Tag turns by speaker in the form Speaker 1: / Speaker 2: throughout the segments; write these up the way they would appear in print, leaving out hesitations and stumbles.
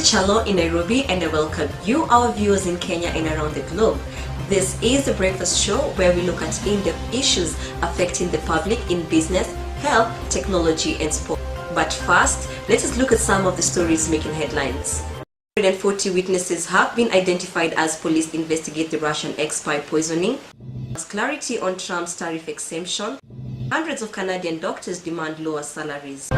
Speaker 1: Kyalo in Nairobi, and I welcome you, our viewers in Kenya and around the globe. This is the Breakfast Show, where we look at in-depth issues affecting the public in business, health, technology and sport. But first, let us look at some of the stories making headlines. 140 witnesses have been identified as police investigate the Russian ex-spy poisoning. Clarity on Trump's tariff exemption. Hundreds of Canadian doctors demand lower salaries.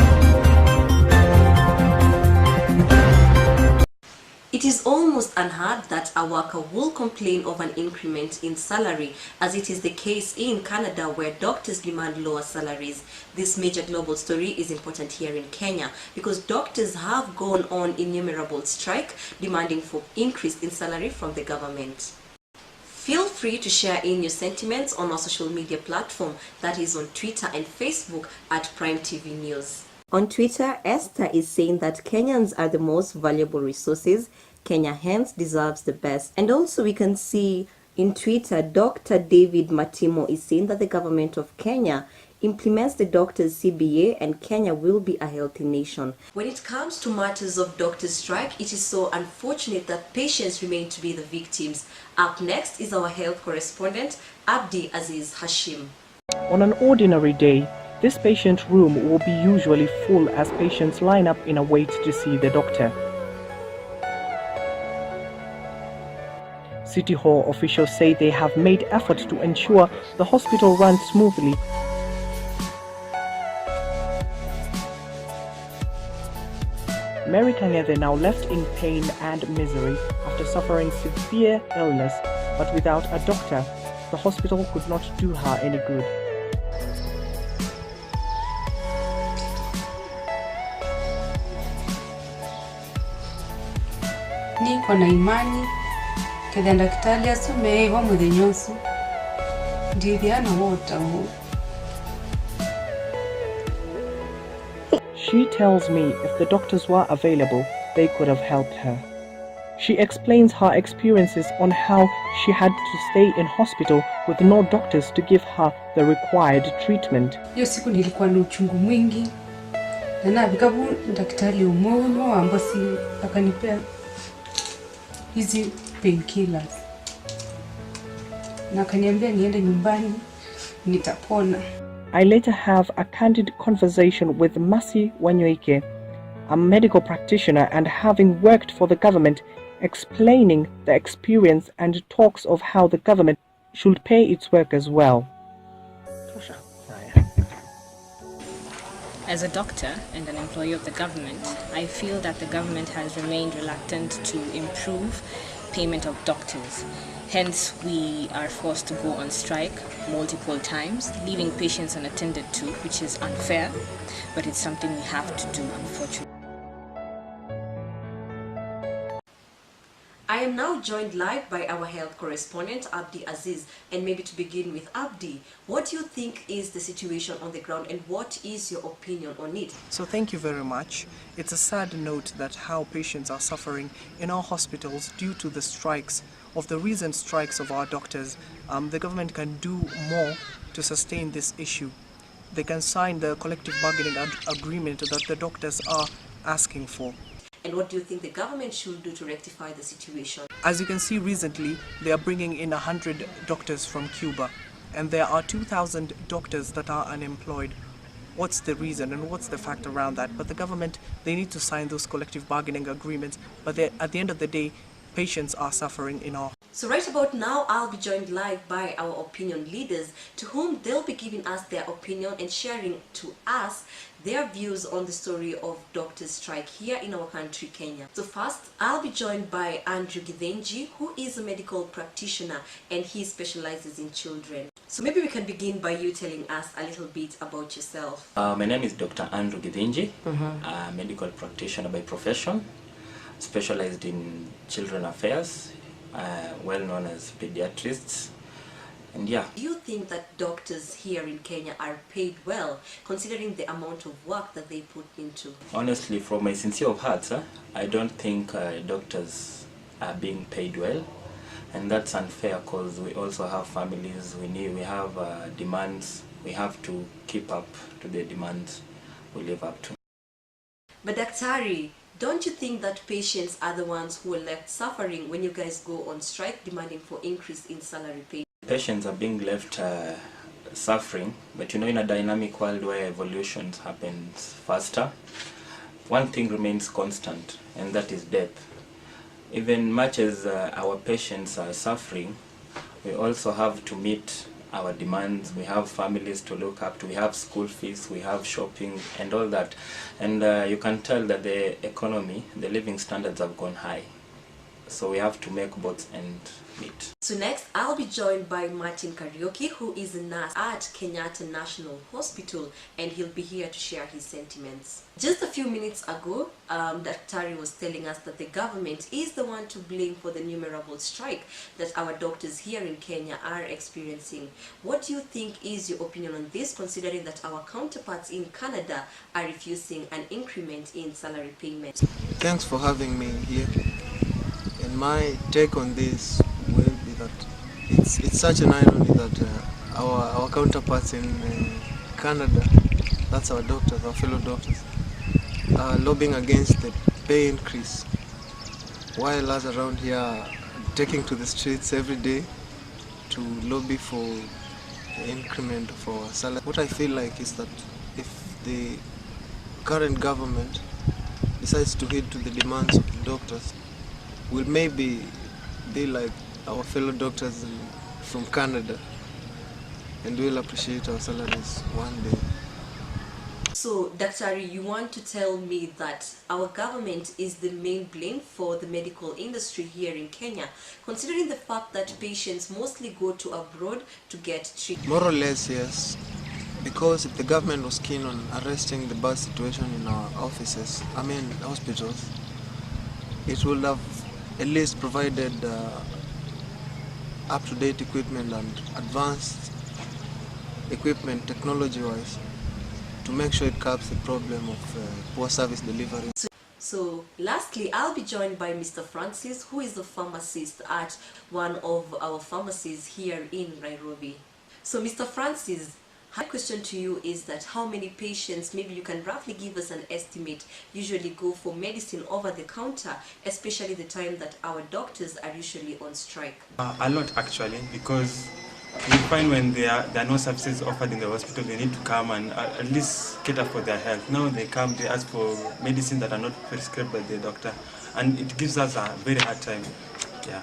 Speaker 1: It is almost unheard that a worker will complain of an increment in salary, as it is the case in Canada, where doctors demand lower salaries. This major global story is important here in Kenya because doctors have gone on innumerable strike demanding for increase in salary from the government. Feel free to share in your sentiments on our social media platform, that is on Twitter and Facebook at Prime TV News. On Twitter, Esther is saying that Kenyans are the most valuable resources. Kenya hence deserves the best. And also we can see in Twitter, Dr. David Matimo is saying that the government of Kenya implements the doctors' CBA and Kenya will be a healthy nation. When it comes to matters of doctors' strike, it is so unfortunate that patients remain to be the victims. Up next is our health correspondent, Abdi Aziz Hashim.
Speaker 2: On an ordinary day, this patient room will be usually full as patients line up in a wait to see the doctor. City Hall officials say they have made efforts to ensure the hospital runs smoothly. Mary Kang'ethe now left in pain and misery after suffering severe illness, but without a doctor, the hospital could not do her any good.
Speaker 3: Niko na imani kile daktari asome wa mudhenyosu ndidiana wota ho.
Speaker 2: She tells me if the doctors were available, they could have helped her. She explains her experiences on how she had to stay in hospital with no doctors to give her the required treatment.
Speaker 3: Hiyo siku nilikuwa na uchungu mwingi. Na vikabu daktari umono ambosi akanipea hizi painkillers. Na akaniambia niende nyumbani nitapona.
Speaker 2: I later have a candid conversation with Masi Wanyoike, a medical practitioner and having worked for the government, explaining the experience and talks of how the government should pay its workers well.
Speaker 4: As a doctor and an employee of the government, I feel that the government has remained reluctant to improve payment of doctors. Hence, we are forced to go on strike multiple times, leaving patients unattended to, which is unfair, but it's something we have to do, unfortunately.
Speaker 1: I am now joined live by our health correspondent, Abdi Aziz. And maybe to begin with, Abdi, what do you think is the situation on the ground and what is your opinion on it?
Speaker 5: So thank you very much. It's a sad note that how patients are suffering in our hospitals due to the strikes, of the recent strikes of our doctors. The government can do more to sustain this issue. They can sign the collective bargaining agreement that the doctors are asking for.
Speaker 1: And what do you think the government should do to rectify the situation?
Speaker 5: As you can see, recently they are bringing in 100 doctors from Cuba, and there are 2,000 doctors that are unemployed. What's the reason and what's the fact around that? But the government, they need to sign those collective bargaining agreements, but at the end of the day, patients are suffering in our.
Speaker 1: So right about now, I'll be joined live by our opinion leaders, to whom they'll be giving us their opinion and sharing to us their views on the story of doctors' strike here in our country, Kenya. So first, I'll be joined by Andrew Githenji, who is a medical practitioner and he specializes in children. So maybe we can begin by you telling us a little bit about yourself.
Speaker 6: My name is Dr. Andrew Githenji, a medical practitioner by profession, specialized in children affairs, well known as pediatrists. And yeah.
Speaker 1: Do you think that doctors here in Kenya are paid well, considering the amount of work that they put into?
Speaker 6: Honestly, from my sincere of hearts, I don't think doctors are being paid well, and that's unfair because we also have families, we have demands, we have to keep up to the demands we live up to.
Speaker 1: But Daktari, Don't you think that patients are the ones who are left suffering when you guys go on strike demanding for increase in salary pay?
Speaker 6: Patients are being left suffering, but you know, in a dynamic world where evolution happens faster, one thing remains constant, and that is death. Even much as our patients are suffering, we also have to meet our demands. We have families to look up to, we have school fees, we have shopping and all that. And you can tell that the economy, the living standards have gone high. So we have to make both and meet.
Speaker 1: So next, I'll be joined by Martin Karaoke, who is a nurse at Kenyatta National Hospital, and he'll be here to share his sentiments. Just a few minutes ago, Dr. was telling us that the government is the one to blame for the innumerable strike that our doctors here in Kenya are experiencing. What do you think is your opinion on this, considering that our counterparts in Canada are refusing an increment in salary payment?
Speaker 7: Thanks for having me here. And my take on this will be that it's such an irony that our counterparts in Canada, that's our doctors, our fellow doctors, are lobbying against the pay increase, while us around here are taking to the streets every day to lobby for the increment of our salary. What I feel like is that if the current government decides to heed to the demands of the doctors, we'll maybe be like our fellow doctors from Canada, and we'll appreciate our salaries one day.
Speaker 1: So, Dr. you want to tell me that our government is the main blame for the medical industry here in Kenya, considering the fact that patients mostly go to abroad to get treatment?
Speaker 7: More or less, yes. Because if the government was keen on arresting the bad situation in our offices, hospitals, it would have at least provided up-to-date equipment and advanced equipment technology-wise to make sure it curbs the problem of poor service delivery.
Speaker 1: So lastly, I'll be joined by Mr. Francis, who is a pharmacist at one of our pharmacies here in Nairobi. So Mr. Francis, my question to you is that how many patients, maybe you can roughly give us an estimate, usually go for medicine over the counter, especially the time that our doctors are usually on strike?
Speaker 8: A lot actually, because you find when there are no services offered in the hospital, they need to come and at least cater for their health. Now they come, they ask for medicine that are not prescribed by the doctor, and it gives us a very hard time. Yeah.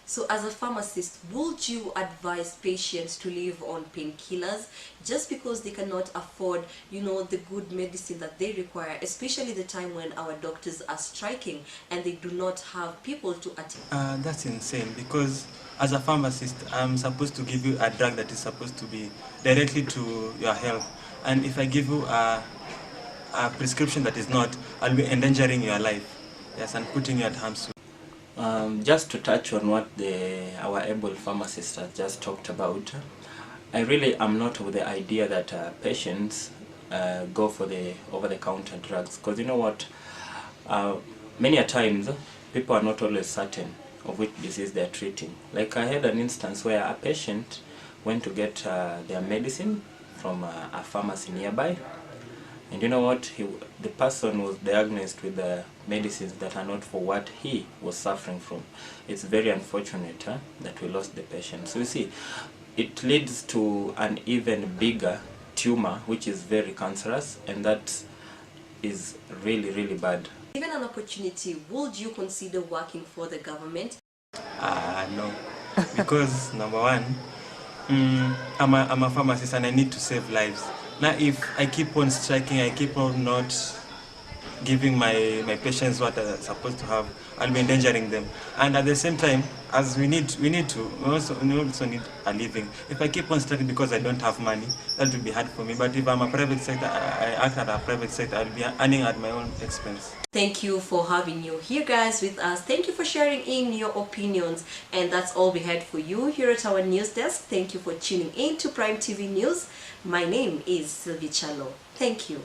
Speaker 1: So as a pharmacist, would you advise patients to live on painkillers just because they cannot afford, the good medicine that they require, especially the time when our doctors are striking and they do not have people to attend?
Speaker 8: That's insane, because as a pharmacist, I'm supposed to give you a drug that is supposed to be directly to your health. And if I give you a prescription that is not, I'll be endangering your life, yes, and putting you at harm's way.
Speaker 6: Just to touch on what our able pharmacist has just talked about, I really am not with the idea that patients go for the over-the-counter drugs, because you know what, many a times people are not always certain of which disease they are treating. Like I had an instance where a patient went to get their medicine from a pharmacy nearby, and you know what, the person was diagnosed with the medicines that are not for what he was suffering from. It's very unfortunate that we lost the patient. So you see, it leads to an even bigger tumor, which is very cancerous, and that is really, really bad.
Speaker 1: Given an opportunity, would you consider working for the government?
Speaker 8: No, because number one, I'm a pharmacist and I need to save lives. Now if I keep on striking, I keep on not giving my patients what they're supposed to have, I'll be endangering them. And at the same time, as we also need a living. If I keep on striking because I don't have money, that will be hard for me. But if I'm a private sector, I act at a private sector, I'll be earning at my own expense.
Speaker 1: Thank you for having you here, guys, with us. Thank you for sharing in your opinions. And that's all we had for you here at our news desk. Thank you for tuning in to Prime TV News. My name is SYLVIA KYALO. Thank you.